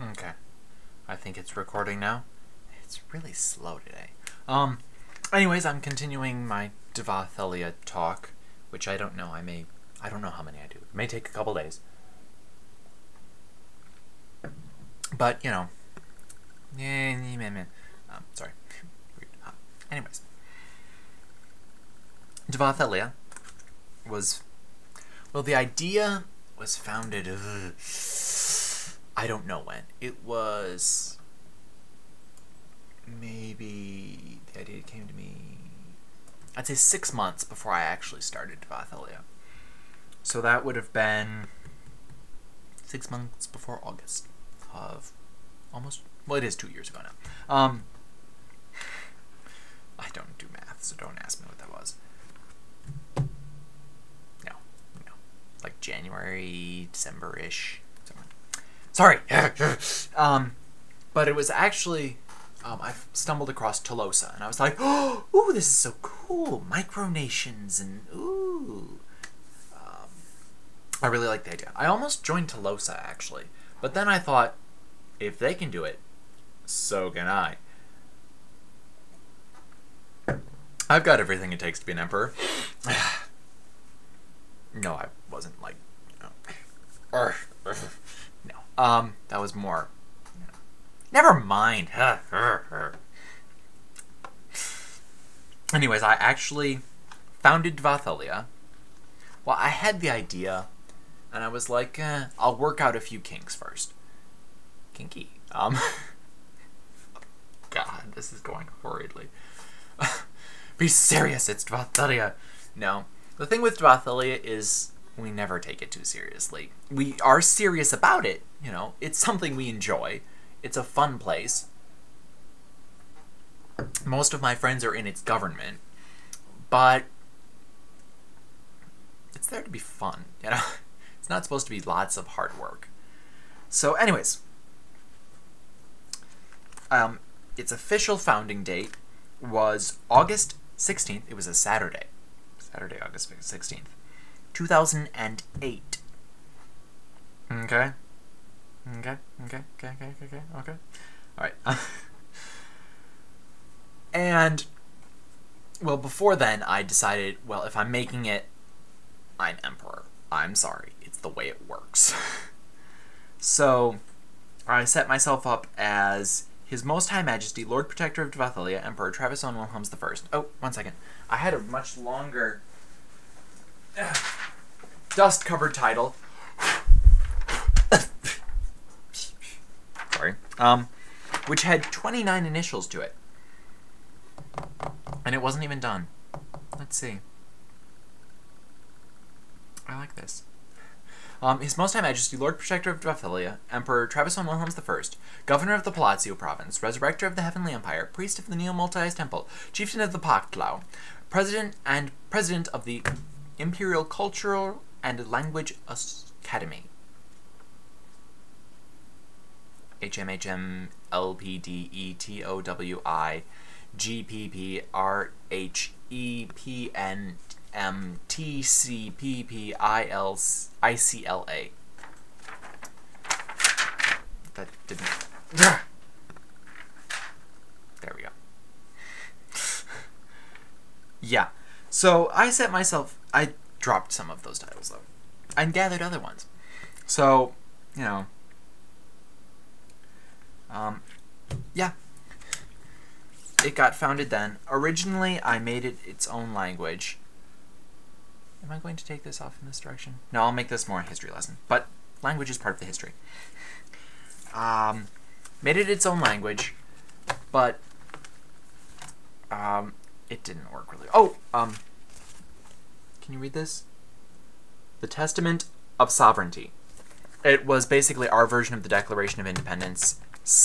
Okay. I think it's recording now. It's really slow today. Anyways, I'm continuing my Dvathellia talk, which I don't know. I don't know how many I do. It may take a couple days. But, you know. Sorry. Anyways. Dvathellia was... Well, the idea was founded... I don't know when. It was... Maybe... The idea came to me... I'd say 6 months before I actually started Dvathellia. So that would have been... 6 months before August of... Almost... Well, it is 2 years ago now. I don't do math, so don't ask me what that was. No. Like January, December-ish. Sorry! But it was actually... I stumbled across Tolosa, and I was like, oh, ooh, this is so cool! Micronations, and ooh... I really like the idea. I almost joined Tolosa, actually. But then I thought, if they can do it, so can I. I've got everything it takes to be an emperor. No, I wasn't like... No. That was more... Never mind. Anyways, I actually founded Dvathellia. Well, I had the idea, and I was like, I'll work out a few kinks first. Kinky. God, this is going horridly. Be serious, it's Dvathellia. No. The thing with Dvathellia is we never take it too seriously. We are serious about it, you know. It's something we enjoy. It's a fun place. Most of my friends are in its government, but it's there to be fun, you know? It's not supposed to be lots of hard work. So anyways, its official founding date was August 16th. It was a Saturday. Saturday, August 16th. 2008. Okay. Okay. Alright. And, well, before then, I decided, well, if I'm making it, I'm emperor. I'm sorry. It's the way it works. So, I set myself up as His Most High Majesty, Lord Protector of Dvathellia, Emperor Travis Wilhelms I. Oh, 1 second. I had a much longer dust-covered title. Sorry. Which had 29 initials to it. And it wasn't even done. Let's see. I like this. His Most High Majesty, Lord Protector of Dvathellia, Emperor Travis Wilhelms I, Governor of the Palacio Province, Resurrector of the Heavenly Empire, Priest of the Neo-Multias Temple, Chieftain of the Paktlau, President of the Imperial Cultural and Language Academy. HMHM LPDETOWI GPPRHEPNMTCPPILICLA. That didn't... There we go. Yeah. So I set myself... I dropped some of those titles, though. And gathered other ones. So, you know... yeah. It got founded then. Originally, I made it its own language. Am I going to take this off in this direction? No, I'll make this more a history lesson. But language is part of the history. Made it its own language, but it didn't work really. Oh, can you read this? The Testament of Sovereignty. It was basically our version of the Declaration of Independence /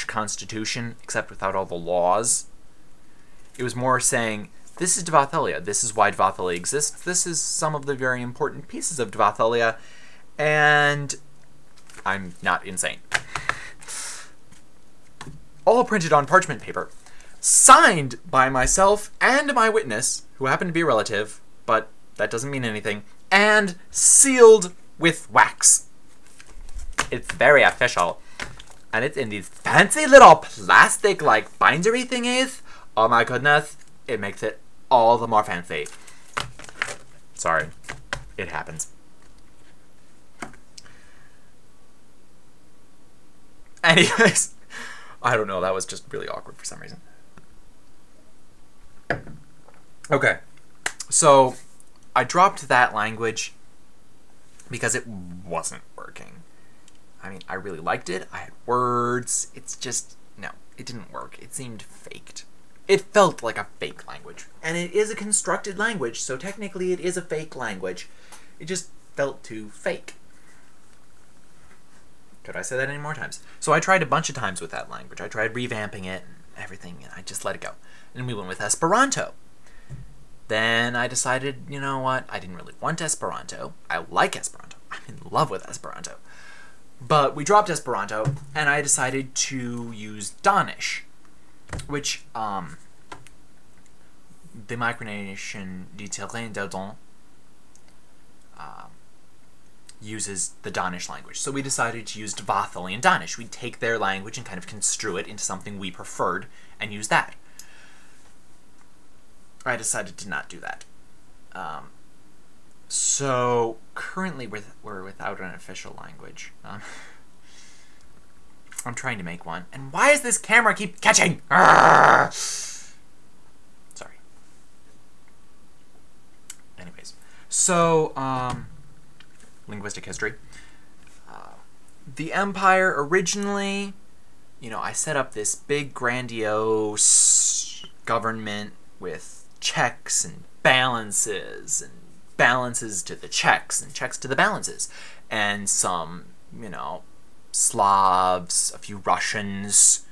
Constitution, except without all the laws. It was more saying, this is Dvathellia, this is why Dvathellia exists, this is some of the very important pieces of Dvathellia, and I'm not insane. All printed on parchment paper, signed by myself and my witness, who happened to be a relative, but that doesn't mean anything, and sealed with wax. It's very official. And it's in these fancy little plastic, like, bindery thingies. Oh my goodness. It makes it all the more fancy. Sorry. It happens. Anyways. I don't know. That was just really awkward for some reason. Okay. So, I dropped that language because it wasn't working. I mean, I really liked it. I had words. It's just, no, it didn't work. It seemed faked. It felt like a fake language. And it is a constructed language, so technically it is a fake language. It just felt too fake. Could I say that any more times? So I tried a bunch of times with that language. I tried revamping it and everything, and I just let it go. And we went with Esperanto. Then I decided, you know what? I didn't really want Esperanto. I like Esperanto. I'm in love with Esperanto. But we dropped Esperanto, and I decided to use Danish, which, the Micronation du Terrain d'Ardon uses the Danish language. So we decided to use Dvathellian Danish. We'd take their language and kind of construe it into something we preferred and use that. I decided to not do that. So currently we're without an official language. I'm trying to make one. And why does this camera keep catching? Sorry. Anyways. So, linguistic history. The Empire originally, you know, I set up this big grandiose government with checks and balances to the checks and checks to the balances, and some, you know, Slavs, a few Russians.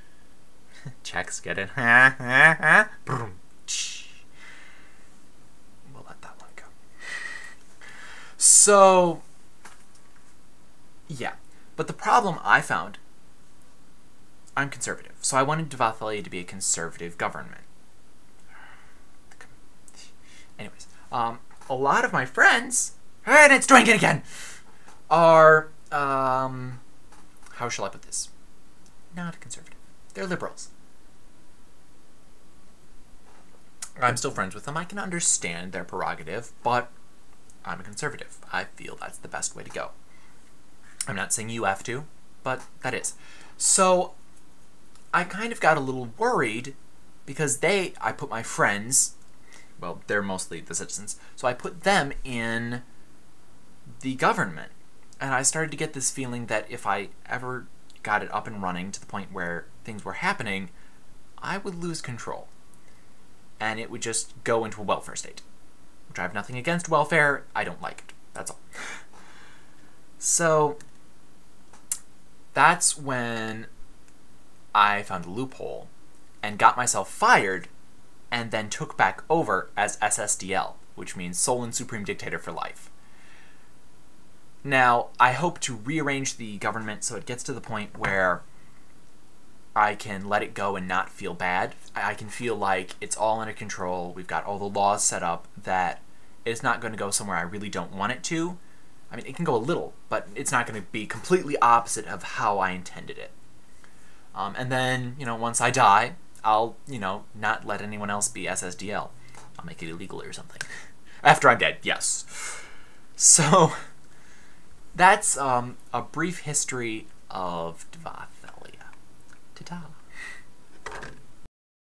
Checks, get it? We'll let that one go. So, yeah. But the problem I found, I'm conservative. So I wanted Dvathellia to be a conservative government. Anyways, a lot of my friends, and it's doing it again, are, how shall I put this? Not conservative. They're liberals. I'm still friends with them. I can understand their prerogative, but I'm a conservative. I feel that's the best way to go. I'm not saying you have to, but that is. So, I kind of got a little worried because I put my friends, well, they're mostly the citizens, so I put them in the government. And I started to get this feeling that if I ever got it up and running to the point where things were happening, I would lose control. And it would just go into a welfare state. Which I have nothing against welfare, I don't like it. That's all. So, that's when I found a loophole and got myself fired and then took back over as SSDL, which means Sole and Supreme Dictator for life. Now, I hope to rearrange the government so it gets to the point where I can let it go and not feel bad. I can feel like it's all under control, we've got all the laws set up, that it's not going to go somewhere I really don't want it to. I mean, it can go a little, but it's not going to be completely opposite of how I intended it. And then, you know, once I die, I'll, you know, not let anyone else be SSDL. I'll make it illegal or something. After I'm dead, yes. So, that's a brief history of Dvathellia.